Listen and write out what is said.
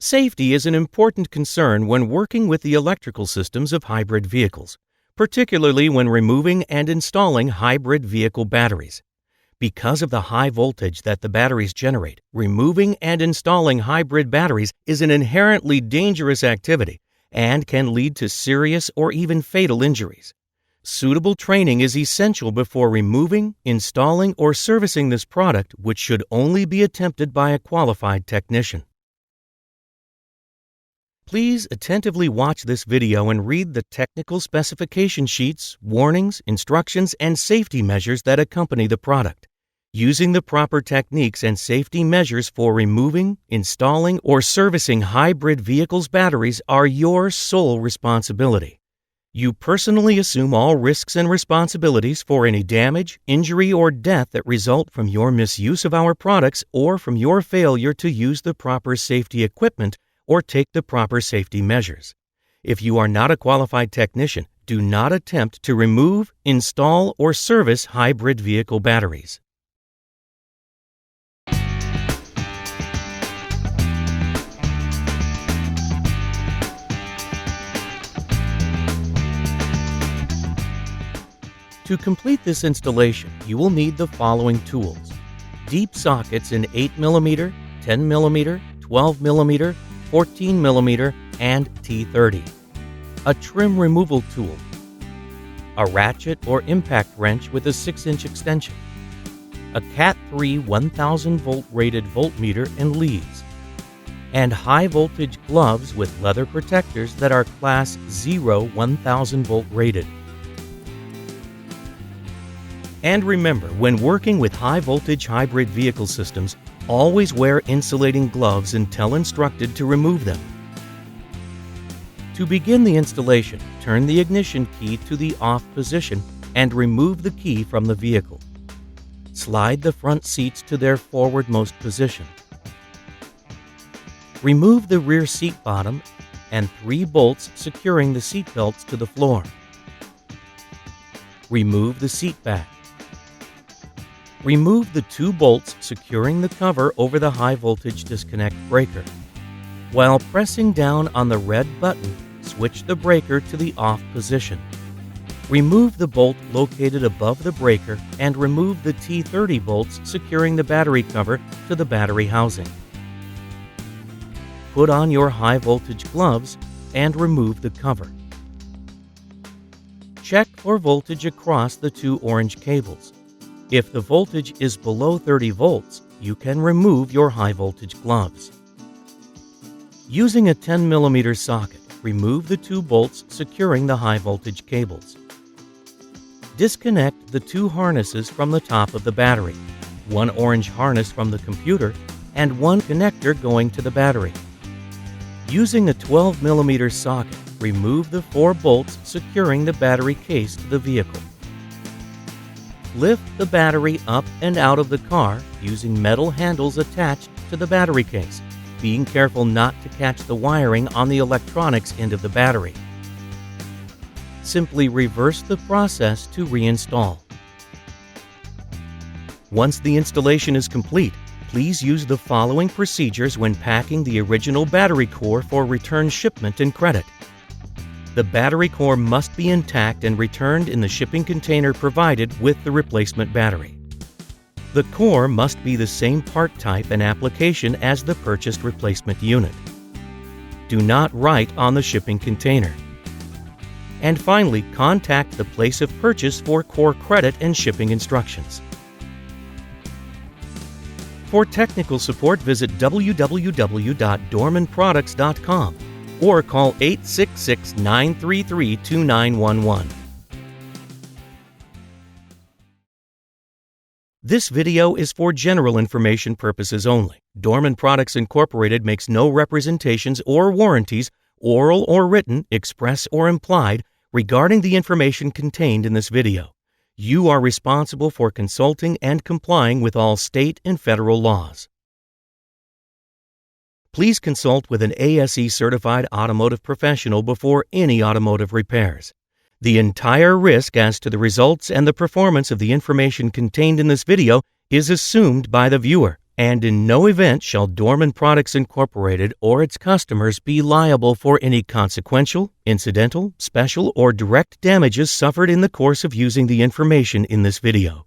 Safety is an important concern when working with the electrical systems of hybrid vehicles, particularly when removing and installing hybrid vehicle batteries. Because of the high voltage that the batteries generate, removing and installing hybrid batteries is an inherently dangerous activity and can lead to serious or even fatal injuries. Suitable training is essential before removing, installing, or servicing this product, which should only be attempted by a qualified technician. Please attentively watch this video and read the technical specification sheets, warnings, instructions, and safety measures that accompany the product. Using the proper techniques and safety measures for removing, installing, or servicing hybrid vehicles' batteries are your sole responsibility. You personally assume all risks and responsibilities for any damage, injury, or death that result from your misuse of our products or from your failure to use the proper safety equipment or take the proper safety measures. If you are not a qualified technician, do not attempt to remove, install, or service hybrid vehicle batteries. To complete this installation, you will need the following tools: deep sockets in 8mm, 10mm, 12mm, 14mm, and T30, a trim removal tool, a ratchet or impact wrench with a 6-inch extension, a Cat 3 1000 volt rated voltmeter and leads, and high voltage gloves with leather protectors that are Class 0 1000 volt rated. And remember, when working with high-voltage hybrid vehicle systems, always wear insulating gloves until instructed to remove them. To begin the installation, turn the ignition key to the off position and remove the key from the vehicle. Slide the front seats to their forwardmost position. Remove the rear seat bottom and 3 bolts securing the seat belts to the floor. Remove the seat back. Remove the 2 bolts securing the cover over the high voltage disconnect breaker. While pressing down on the red button, switch the breaker to the off position. Remove the bolt located above the breaker and remove the T30 bolts securing the battery cover to the battery housing. Put on your high voltage gloves and remove the cover. Check for voltage across the 2 orange cables. If the voltage is below 30 volts, you can remove your high voltage gloves. Using a 10mm socket, remove the 2 bolts securing the high voltage cables. Disconnect the 2 harnesses from the top of the battery, 1 orange harness from the computer, and 1 connector going to the battery. Using a 12mm socket, remove the 4 bolts securing the battery case to the vehicle. Lift the battery up and out of the car using metal handles attached to the battery case, being careful not to catch the wiring on the electronics end of the battery. Simply reverse the process to reinstall. Once the installation is complete, please use the following procedures when packing the original battery core for return shipment and credit. The battery core must be intact and returned in the shipping container provided with the replacement battery. The core must be the same part type and application as the purchased replacement unit. Do not write on the shipping container. And finally, contact the place of purchase for core credit and shipping instructions. For technical support, visit www.dormanproducts.com. or call 866-933-2911. This video is for general information purposes only. Dorman Products Incorporated makes no representations or warranties, oral or written, express or implied, regarding the information contained in this video. You are responsible for consulting and complying with all state and federal laws. Please consult with an ASE-certified automotive professional before any automotive repairs. The entire risk as to the results and the performance of the information contained in this video is assumed by the viewer. And in no event shall Dorman Products Incorporated or its customers be liable for any consequential, incidental, special, or direct damages suffered in the course of using the information in this video.